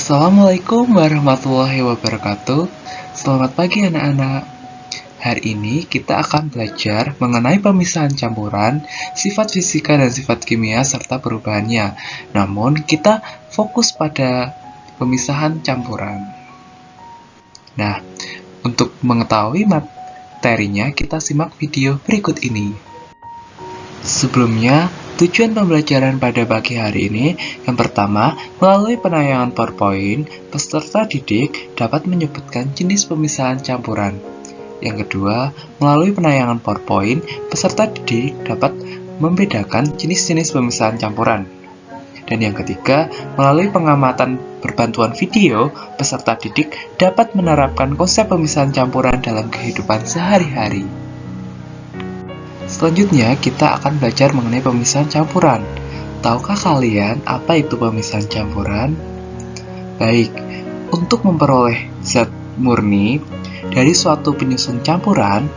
Assalamualaikum warahmatullahi wabarakatuh. Selamat pagi anak-anak. Hari ini kita akan belajar mengenai pemisahan campuran, sifat fisika dan sifat kimia serta perubahannya. Namun kita fokus pada pemisahan campuran. Nah, untuk mengetahui materinya kita simak video berikut ini. Sebelumnya, tujuan pembelajaran pada pagi hari ini, yang pertama, melalui penayangan PowerPoint, peserta didik dapat menyebutkan jenis pemisahan campuran. Yang kedua, melalui penayangan PowerPoint, peserta didik dapat membedakan jenis-jenis pemisahan campuran. Dan yang ketiga, melalui pengamatan berbantuan video, peserta didik dapat menerapkan konsep pemisahan campuran dalam kehidupan sehari-hari. Selanjutnya, kita akan belajar mengenai pemisahan campuran. Tahukah kalian apa itu pemisahan campuran? Baik, untuk memperoleh zat murni dari suatu penyusun campuran,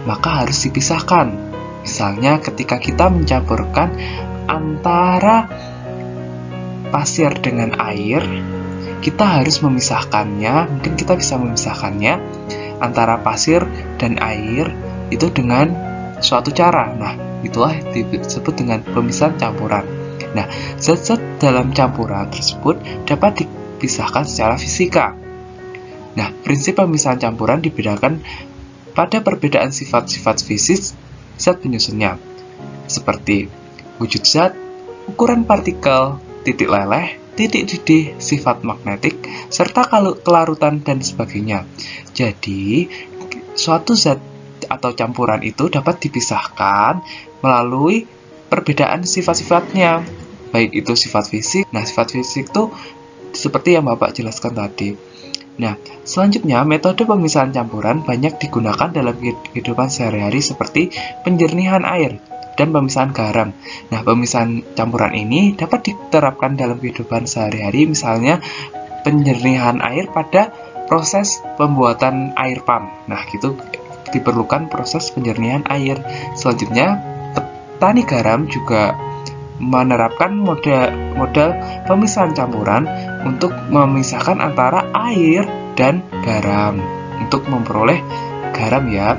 maka harus dipisahkan. Misalnya, ketika kita mencampurkan antara pasir dengan air, kita harus memisahkannya. Mungkin kita bisa memisahkannya antara pasir dan air itu dengan suatu cara. Nah, itulah disebut dengan pemisahan campuran. Nah, zat-zat dalam campuran tersebut dapat dipisahkan secara fisika. Nah, prinsip pemisahan campuran dibedakan pada perbedaan sifat-sifat fisik zat penyusunnya, seperti wujud zat, ukuran partikel, titik leleh, titik didih, sifat magnetik, serta kelarutan dan sebagainya. Jadi, suatu zat atau campuran itu dapat dipisahkan melalui perbedaan sifat-sifatnya, baik itu sifat fisik. Nah, sifat fisik itu seperti yang Bapak jelaskan tadi. Nah, selanjutnya metode pemisahan campuran banyak digunakan dalam kehidupan sehari-hari seperti penjernihan air dan pemisahan garam. Nah, pemisahan campuran ini dapat diterapkan dalam kehidupan sehari-hari, misalnya penjernihan air pada proses pembuatan air pump. Nah, gitu diperlukan proses penjernihan air. Selanjutnya, petani garam juga menerapkan model pemisahan campuran untuk memisahkan antara air dan garam untuk memperoleh garam ya.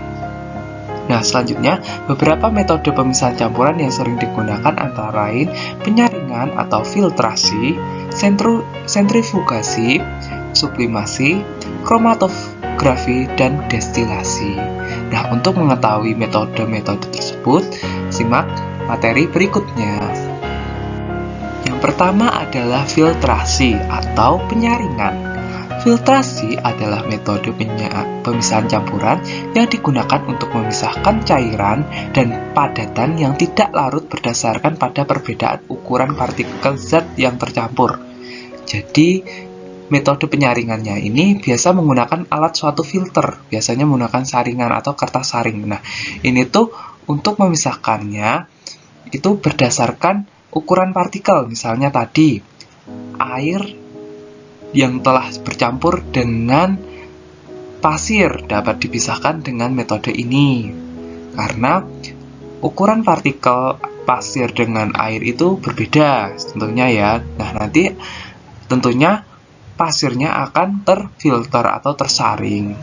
Nah, selanjutnya, beberapa metode pemisahan campuran yang sering digunakan antara lain penyaringan atau filtrasi, sentrifugasi, sublimasi, kromatografi, dan destilasi. Nah, untuk mengetahui metode-metode tersebut, simak materi berikutnya. Yang pertama adalah filtrasi atau penyaringan. Filtrasi adalah metode pemisahan campuran yang digunakan untuk memisahkan cairan dan padatan yang tidak larut berdasarkan pada perbedaan ukuran partikel zat yang tercampur. Jadi, metode penyaringannya ini biasa menggunakan alat suatu filter, biasanya menggunakan saringan atau kertas saring. Nah, ini tuh untuk memisahkannya itu berdasarkan ukuran partikel. Misalnya tadi, air yang telah bercampur dengan pasir dapat dipisahkan dengan metode ini. Karena ukuran partikel pasir dengan air itu berbeda tentunya ya. Nah, nanti tentunya pasirnya akan terfilter atau tersaring.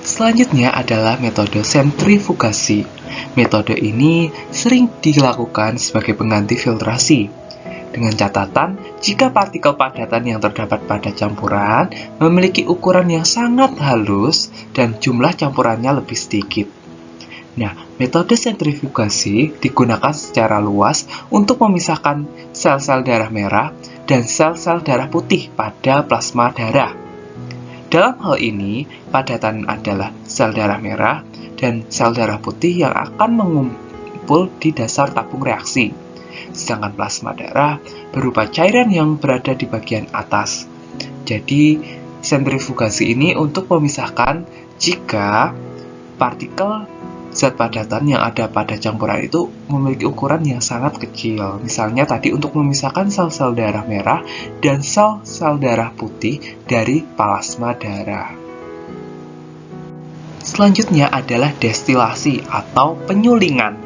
Selanjutnya adalah metode sentrifugasi. Metode ini sering dilakukan sebagai pengganti filtrasi. Dengan catatan, jika partikel padatan yang terdapat pada campuran memiliki ukuran yang sangat halus dan jumlah campurannya lebih sedikit. Nah, metode sentrifugasi digunakan secara luas untuk memisahkan sel-sel darah merah dan sel-sel darah putih pada plasma darah. Dalam hal ini, padatan adalah sel darah merah dan sel darah putih yang akan mengumpul di dasar tabung reaksi. Sedangkan plasma darah berupa cairan yang berada di bagian atas. Jadi, sentrifugasi ini untuk memisahkan jika partikel zat padatan yang ada pada campuran itu memiliki ukuran yang sangat kecil. Misalnya tadi untuk memisahkan sel-sel darah merah dan sel-sel darah putih dari plasma darah. Selanjutnya adalah destilasi atau penyulingan.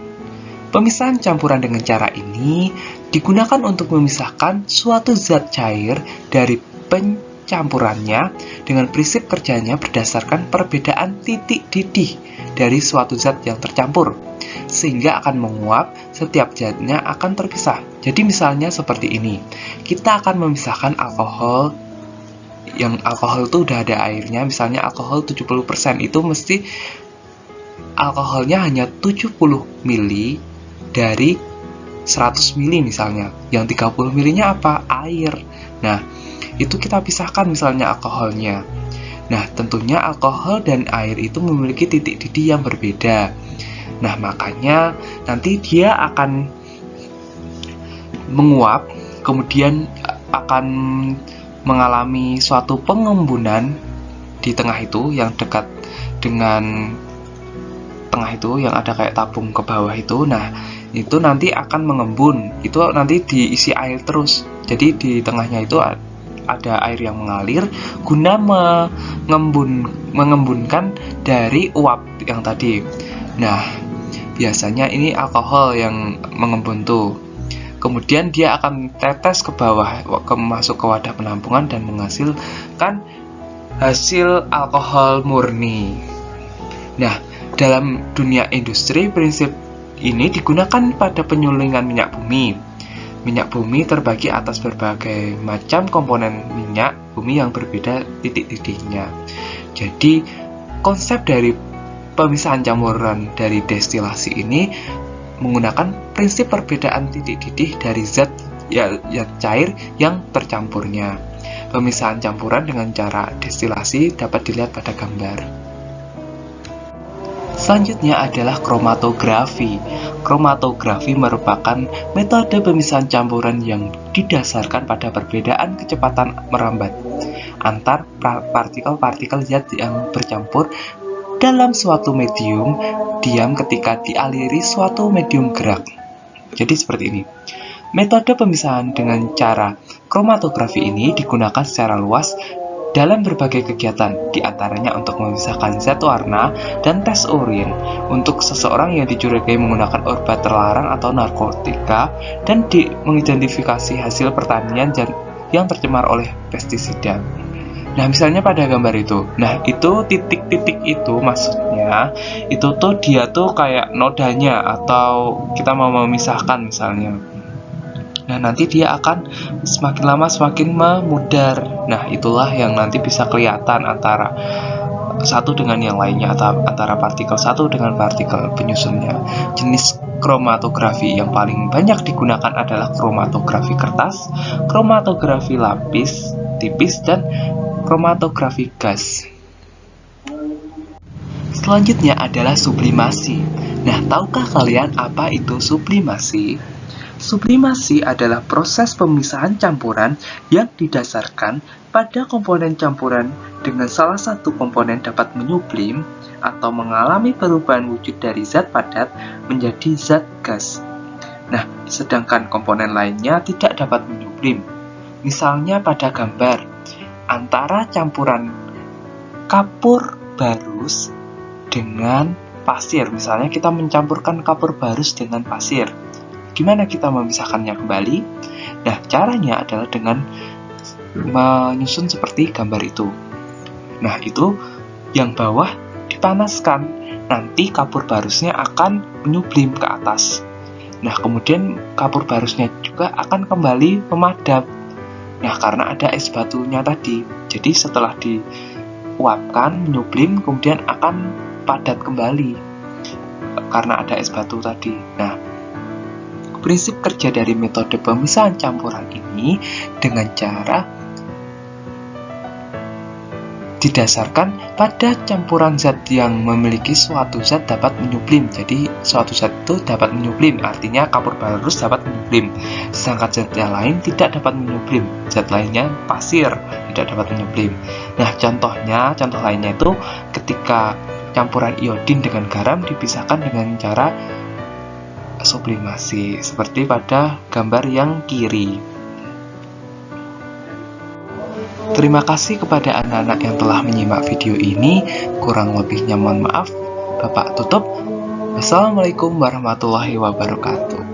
Pemisahan campuran dengan cara ini digunakan untuk memisahkan suatu zat cair dari pencampurannya dengan prinsip kerjanya berdasarkan perbedaan titik didih dari suatu zat yang tercampur, sehingga akan menguap, setiap zatnya akan terpisah. Jadi misalnya seperti ini, kita akan memisahkan alkohol, yang alkohol itu udah ada airnya, misalnya alkohol 70%, itu mesti alkoholnya hanya 70 mili dari 100 mili misalnya. Yang 30 milinya apa? Air. Nah, itu kita pisahkan misalnya alkoholnya. Nah, tentunya alkohol dan air itu memiliki titik didih yang berbeda. Nah, makanya nanti dia akan menguap, kemudian akan mengalami suatu pengembunan di tengah itu, yang dekat dengan tengah itu, yang ada kayak tabung ke bawah itu. Nah, itu nanti akan mengembun, itu nanti diisi air terus. Jadi di tengahnya itu ada air yang mengalir guna mengembunkan dari uap yang tadi. Nah, biasanya ini alkohol yang mengembun tuh. Kemudian dia akan tetes ke bawah, masuk ke wadah penampungan dan menghasilkan hasil alkohol murni. Nah, dalam dunia industri, prinsip ini digunakan pada penyulingan minyak bumi. Minyak bumi terbagi atas berbagai macam komponen minyak bumi yang berbeda titik didihnya. Jadi, konsep dari pemisahan campuran dari destilasi ini menggunakan prinsip perbedaan titik didih dari zat cair yang tercampurnya. Pemisahan campuran dengan cara destilasi dapat dilihat pada gambar. Selanjutnya adalah kromatografi. Kromatografi merupakan metode pemisahan campuran yang didasarkan pada perbedaan kecepatan merambat antar partikel-partikel zat yang bercampur dalam suatu medium diam ketika dialiri suatu medium gerak. Jadi seperti ini. Metode pemisahan dengan cara kromatografi ini digunakan secara luas dalam berbagai kegiatan, diantaranya untuk memisahkan zat warna dan tes urin untuk seseorang yang dicurigai menggunakan obat terlarang atau narkotika, dan mengidentifikasi hasil pertanian yang tercemar oleh pestisida. Nah, misalnya pada gambar itu, nah itu titik-titik itu maksudnya, itu tuh dia tuh kayak nodanya, atau kita mau memisahkan misalnya. Nah, nanti dia akan semakin lama semakin memudar. Nah, itulah yang nanti bisa kelihatan antara satu dengan yang lainnya, atau antara partikel satu dengan partikel penyusunnya. Jenis kromatografi yang paling banyak digunakan adalah kromatografi kertas, kromatografi lapis tipis, dan kromatografi gas. Selanjutnya adalah sublimasi. Nah, tahukah kalian apa itu sublimasi? Sublimasi adalah proses pemisahan campuran yang didasarkan pada komponen campuran dengan salah satu komponen dapat menyublim atau mengalami perubahan wujud dari zat padat menjadi zat gas. Nah, sedangkan komponen lainnya tidak dapat menyublim. Misalnya pada gambar, antara campuran kapur barus dengan pasir. Misalnya kita mencampurkan kapur barus dengan pasir. Gimana kita memisahkannya kembali? Nah, caranya adalah dengan menyusun seperti gambar itu. Nah, itu yang bawah dipanaskan. Nanti kapur barusnya akan menyublim ke atas. Nah, kemudian kapur barusnya juga akan kembali memadam. Nah, karena ada es batunya tadi. Jadi setelah diuapkan, menyublim, kemudian akan padat kembali karena ada es batu tadi. Nah, prinsip kerja dari metode pemisahan campuran ini dengan cara didasarkan pada campuran zat yang memiliki suatu zat dapat menyublim. Jadi suatu zat itu dapat menyublim, artinya kapur barus dapat menyublim. Sedangkan zat yang lain tidak dapat menyublim. Zat lainnya pasir tidak dapat menyublim. Nah, contoh lainnya itu ketika campuran iodin dengan garam dipisahkan dengan cara sublimasi, seperti pada gambar yang kiri. Terima kasih kepada anak-anak yang telah menyimak video ini. Kurang lebihnya mohon maaf. Bapak tutup. Wassalamualaikum warahmatullahi wabarakatuh.